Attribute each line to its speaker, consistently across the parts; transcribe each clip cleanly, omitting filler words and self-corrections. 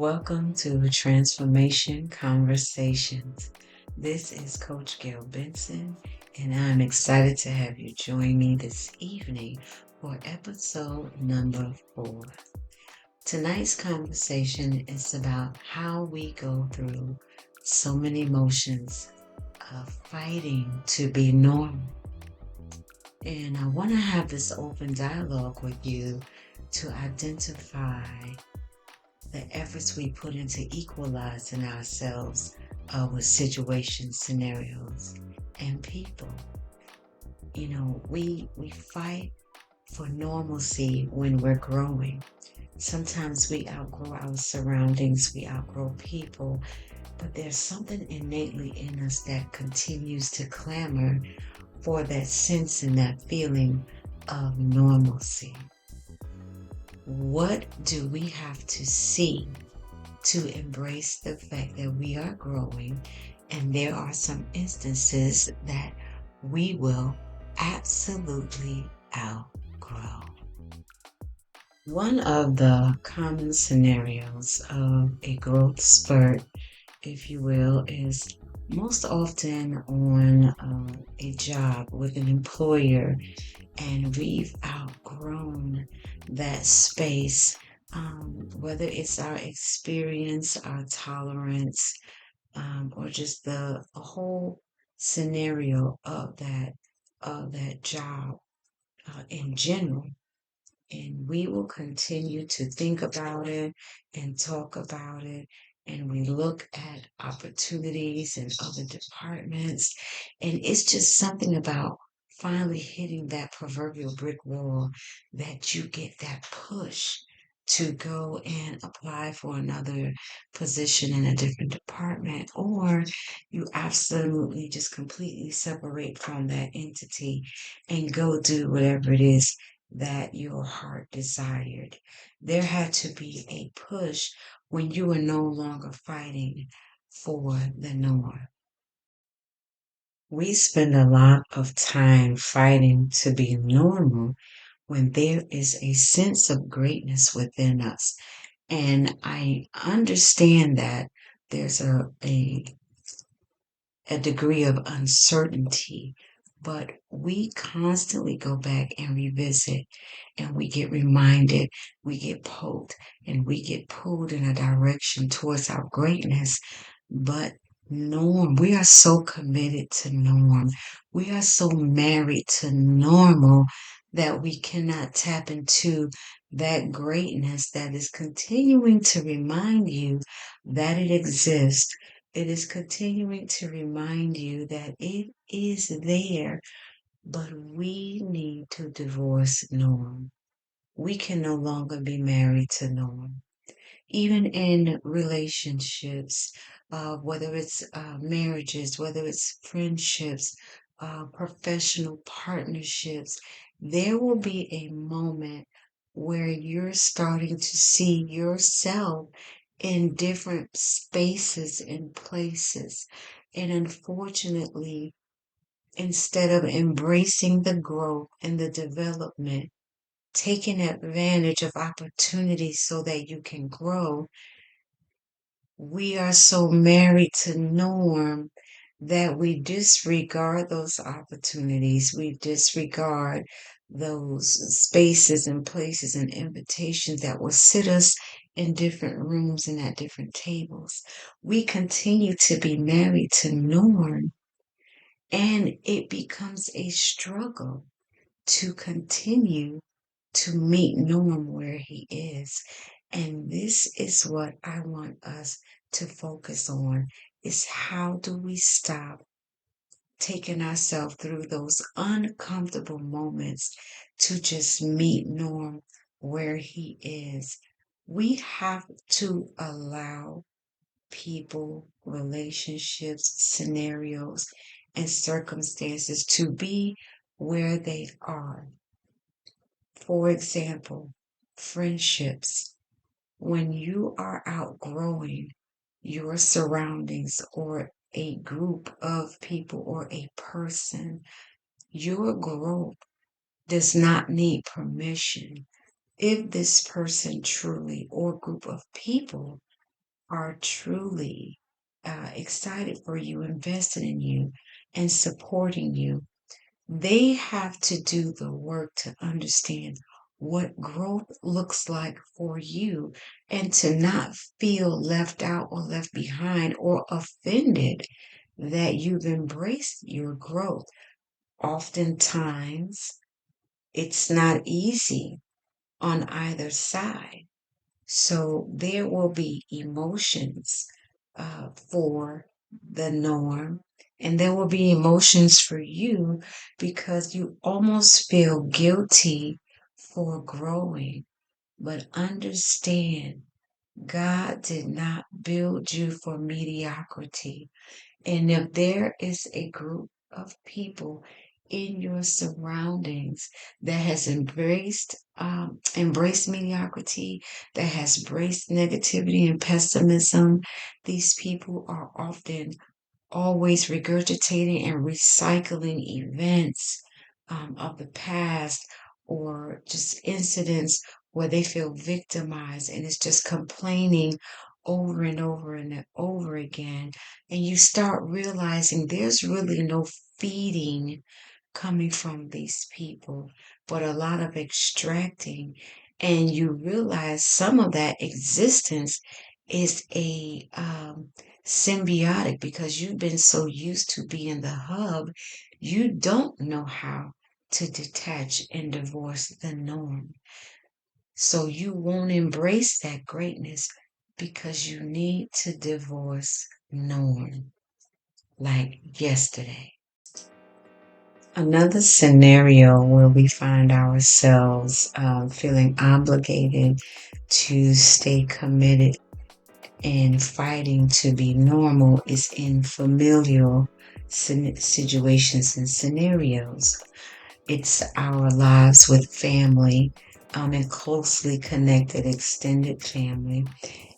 Speaker 1: Welcome to Transformation Conversations. This is Coach Gail Benson, and I'm excited to have you join me this evening for episode number 4. Tonight's conversation is about how we go through so many emotions of fighting to be normal. And I want to have this open dialogue with you to identify the efforts we put into equalizing ourselves with situations, scenarios, and people. We fight for normalcy when we're growing. Sometimes we outgrow our surroundings, we outgrow people, but there's something innately in us that continues to clamor for that sense and that feeling of normalcy. What do we have to see to embrace the fact that we are growing, and there are some instances that we will absolutely outgrow? One of the common scenarios of a growth spurt, if you will, is most often on a job with an employer, and we've outgrown that space, whether it's our experience, our tolerance, or just the whole scenario of that job in general. And we will continue to think about it and talk about it. And we look at opportunities in other departments. And it's just something about finally hitting that proverbial brick wall that you get that push to go and apply for another position in a different department, or you absolutely just completely separate from that entity and go do whatever it is that your heart desired. There had to be a push when you were no longer fighting for the norm. We spend a lot of time fighting to be normal when there is a sense of greatness within us. And I understand that there's a degree of uncertainty, but we constantly go back and revisit, and we get reminded, we get poked, and we get pulled in a direction towards our greatness. But norm, we are so committed to norm. We are so married to normal that we cannot tap into that greatness that is continuing to remind you that it exists. It is continuing to remind you that it is there, but we need to divorce norm. We can no longer be married to norm. Even in relationships, whether it's marriages, whether it's friendships, professional partnerships, there will be a moment where you're starting to see yourself in different spaces and places. And unfortunately, instead of embracing the growth and the development, taking advantage of opportunities so that you can grow, we are so married to norm that we disregard those opportunities. We disregard those spaces and places and invitations that will sit us in different rooms and at different tables. We continue to be married to norm, and it becomes a struggle to continue to meet Norm where he is. And this is what I want us to focus on, is how do we stop taking ourselves through those uncomfortable moments to just meet Norm where he is. We have to allow people, relationships, scenarios, and circumstances to be where they are. For example, friendships. When you are outgrowing your surroundings or a group of people or a person, your growth does not need permission. If this person truly or group of people are truly excited for you, invested in you, and supporting you, they have to do the work to understand what growth looks like for you and to not feel left out or left behind or offended that you've embraced your growth. Oftentimes, it's not easy on either side. So there will be emotions for the norm, and there will be emotions for you because you almost feel guilty for growing. But understand, God did not build you for mediocrity. And if there is a group of people in your surroundings that has embraced mediocrity, that has embraced negativity and pessimism, these people are often always regurgitating and recycling events of the past or just incidents where they feel victimized and it's just complaining over and over and over again. And you start realizing there's really no feeding coming from these people, but a lot of extracting. And you realize some of that existence is a symbiotic because you've been so used to being the hub, you don't know how to detach and divorce the norm. So you won't embrace that greatness because you need to divorce norm like yesterday. Another scenario where we find ourselves feeling obligated to stay committed and fighting to be normal is in familial situations and scenarios. It's our lives with family and closely connected extended family.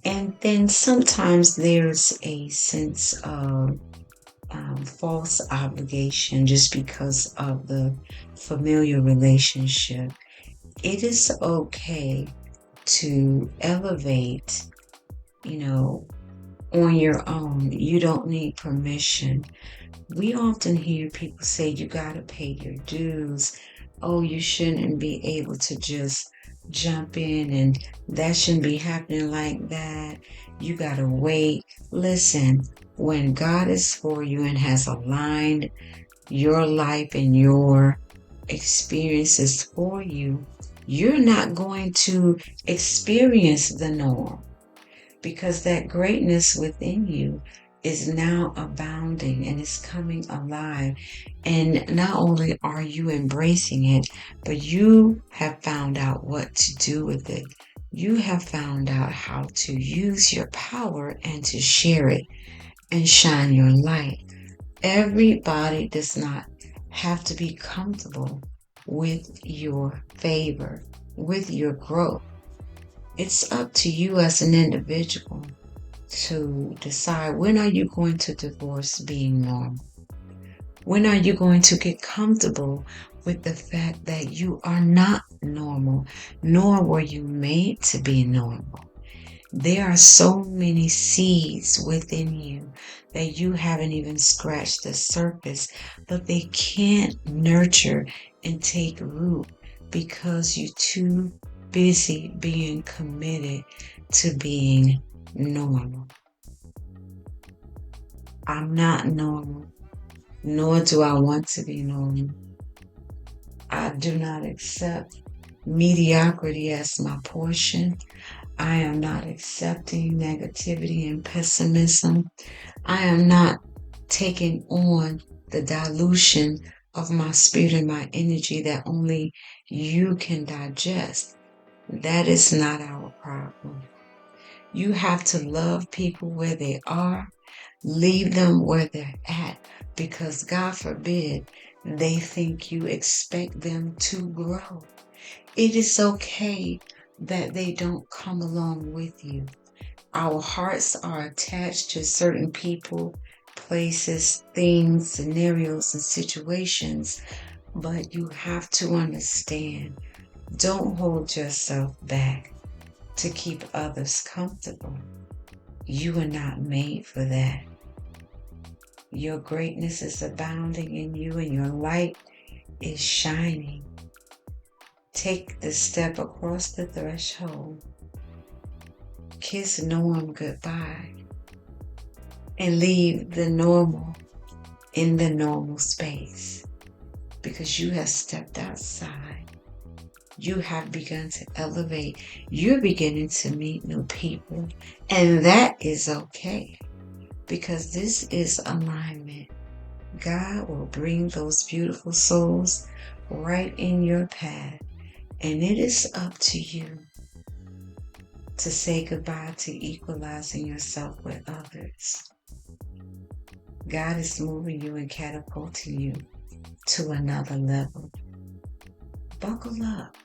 Speaker 1: And then sometimes there's a sense of false obligation just because of the familiar relationship. It is okay to elevate, you know, on your own. You don't need permission. We often hear people say you got to pay your dues. Oh, you shouldn't be able to just jump in and that shouldn't be happening like that. You got to wait. Listen, when God is for you and has aligned your life and your experiences for you, you're not going to experience the norm because that greatness within you is now abounding and is coming alive. And not only are you embracing it, but you have found out what to do with it. You have found out how to use your power and to share it and shine your light. Everybody does not have to be comfortable with your favor, with your growth. It's up to you as an individual to decide when are you going to divorce being normal? When are you going to get comfortable with the fact that you are not normal, nor were you made to be normal? There are so many seeds within you that you haven't even scratched the surface, but they can't nurture and take root because you're too busy being committed to being normal. I'm not normal, nor do I want to be normal. I do not accept mediocrity as my portion. I am not accepting negativity and pessimism. I am not taking on the dilution of my spirit and my energy that only you can digest. That is not our problem. You have to love people where they are, leave them where they're at, because God forbid they think you expect them to grow. It is okay that they don't come along with you. Our hearts are attached to certain people, places, things, scenarios, and situations, but you have to understand, don't hold yourself back to keep others comfortable. You are not made for that. Your greatness is abounding in you and your light is shining. Take the step across the threshold. Kiss norm goodbye and leave the normal in the normal space, because you have stepped outside. You have begun to elevate. You're beginning to meet new people, and that is okay, because this is alignment. God will bring those beautiful souls right in your path, and it is up to you to say goodbye to equalizing yourself with others. God is moving you and catapulting you to another level. Buckle up.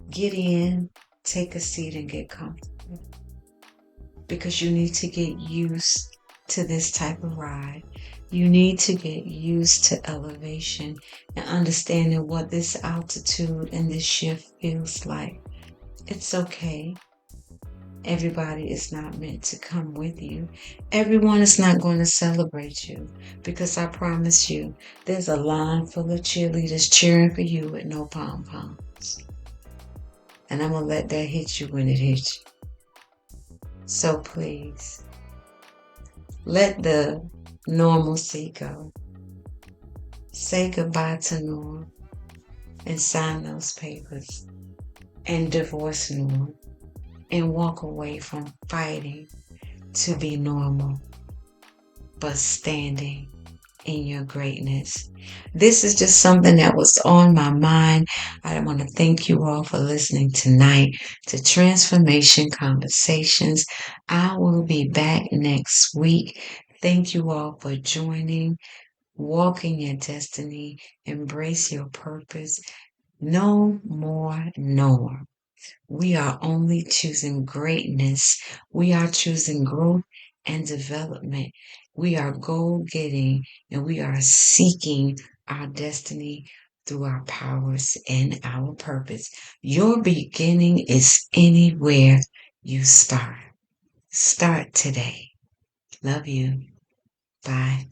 Speaker 1: Get in, take a seat, and get comfortable, because you need to get used to this type of ride. You need to get used to elevation and understanding what this altitude and this shift feels like. It's okay. Everybody is not meant to come with you. Everyone is not going to celebrate you, because I promise you, there's a line full of cheerleaders cheering for you with no pom-poms. And I'm going to let that hit you when it hits you. So please, let the normalcy go. Say goodbye to norm and sign those papers and divorce norm and walk away from fighting to be normal, but standing in your greatness. This is just something that was on my mind. I want to thank you all for listening tonight to Transformation Conversations. I will be back next week. Thank you all for joining. Walk in your destiny. Embrace your purpose. No more norm. We are only choosing greatness. We are choosing growth and development. We are goal getting and we are seeking our destiny through our powers and our purpose. Your beginning is anywhere you start. Start today. Love you. Bye.